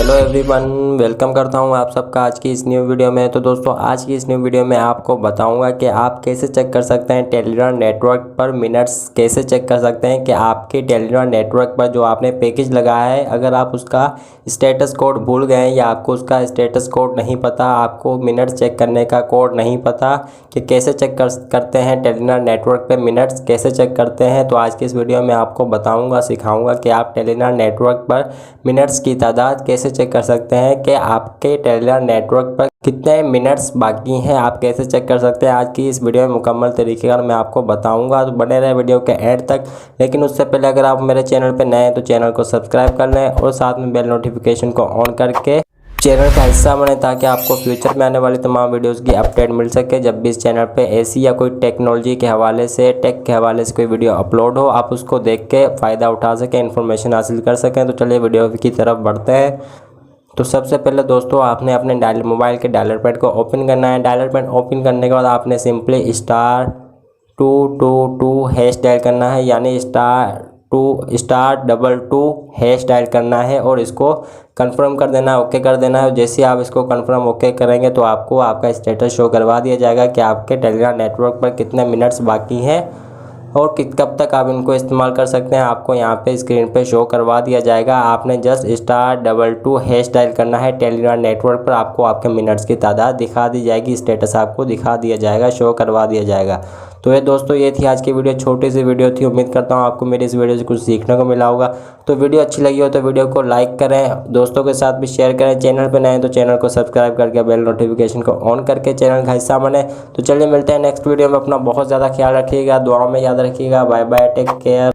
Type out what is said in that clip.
Hello everyone, welcome करता हूं आप सबका आज की इस न्यू वीडियो में। तो दोस्तों आज की इस न्यू वीडियो में आपको बताऊंगा कि आप कैसे चेक कर सकते हैं टेलीनॉर नेटवर्क पर मिनट्स कैसे चेक कर सकते हैं कि आपके टेलीनॉर नेटवर्क पर जो आपने पैकेज लगाया है अगर आप उसका स्टेटस कोड भूल गए हैं या आपको उसका स्टेटस कोड नहीं पता, आपको मिनट्स चेक करने का कोड नहीं पता कि कैसे चेक करते हैं टेलीनॉर नेटवर्क पर मिनट्स कैसे चेक करते हैं। तो आज की इस वीडियो में आपको बताऊँगा, सिखाऊँगा कि आप टेलीनॉर नेटवर्क पर मिनट्स की तादाद कैसे चेक कर सकते हैं कि आपके टेलीनॉर नेटवर्क पर कितने मिनट्स बाकी हैं, आप कैसे चेक कर सकते हैं। आज की इस वीडियो में मुकम्मल तरीके का मैं आपको बताऊंगा, तो बने रहे वीडियो के एंड तक। लेकिन उससे पहले अगर आप मेरे चैनल पर नए हैं तो चैनल को सब्सक्राइब कर लें और साथ में बेल नोटिफिकेशन को ऑन करके चैनल का हिस्सा बने ताकि आपको फ्यूचर में आने वाली तमाम वीडियोस की अपडेट मिल सके। जब भी इस चैनल पे ऐसी या कोई टेक्नोलॉजी के हवाले से, टेक के हवाले से कोई वीडियो अपलोड हो, आप उसको देख के फ़ायदा उठा सकें, इन्फॉर्मेशन हासिल कर सकें। तो चलिए वीडियो की तरफ बढ़ते हैं। तो सबसे पहले दोस्तों आपने अपने मोबाइल के डायलर पैड को ओपन करना है। डायलर पैड ओपन करने के बाद आपने सिंपली *222# डायल करना है, यानी *222# डायल करना है और इसको कंफर्म कर देना है, ओके कर देना है। जैसे आप इसको कंफर्म ओके करेंगे तो आपको आपका स्टेटस शो करवा दिया जाएगा कि आपके टेलीनॉर नेटवर्क पर कितने मिनट्स बाकी हैं और कब तक आप इनको इस्तेमाल कर सकते हैं। आपको यहाँ पे स्क्रीन पे शो करवा दिया जाएगा। आपने जस्ट *222# डायल करना है टेलीनॉर नेटवर्क पर, आपको आपके मिनट्स की तादाद दिखा दी जाएगी, स्टेटस आपको दिखा दिया जाएगा, शो करवा दिया जाएगा। तो ये दोस्तों ये थी आज की वीडियो, छोटी सी वीडियो थी। उम्मीद करता हूँ आपको मेरी इस वीडियो से कुछ सीखने को मिला होगा। तो वीडियो अच्छी लगी हो तो वीडियो को लाइक करें, दोस्तों के साथ भी शेयर करें। चैनल पर नए हैं तो चैनल को सब्सक्राइब करके बेल नोटिफिकेशन को ऑन करके चैनल का हिस्सा बने। तो चलिए मिलते हैं नेक्स्ट वीडियो में। अपना बहुत ज़्यादा ख्याल रखिएगा, दुआओं में याद रखिएगा। Bye bye, take care.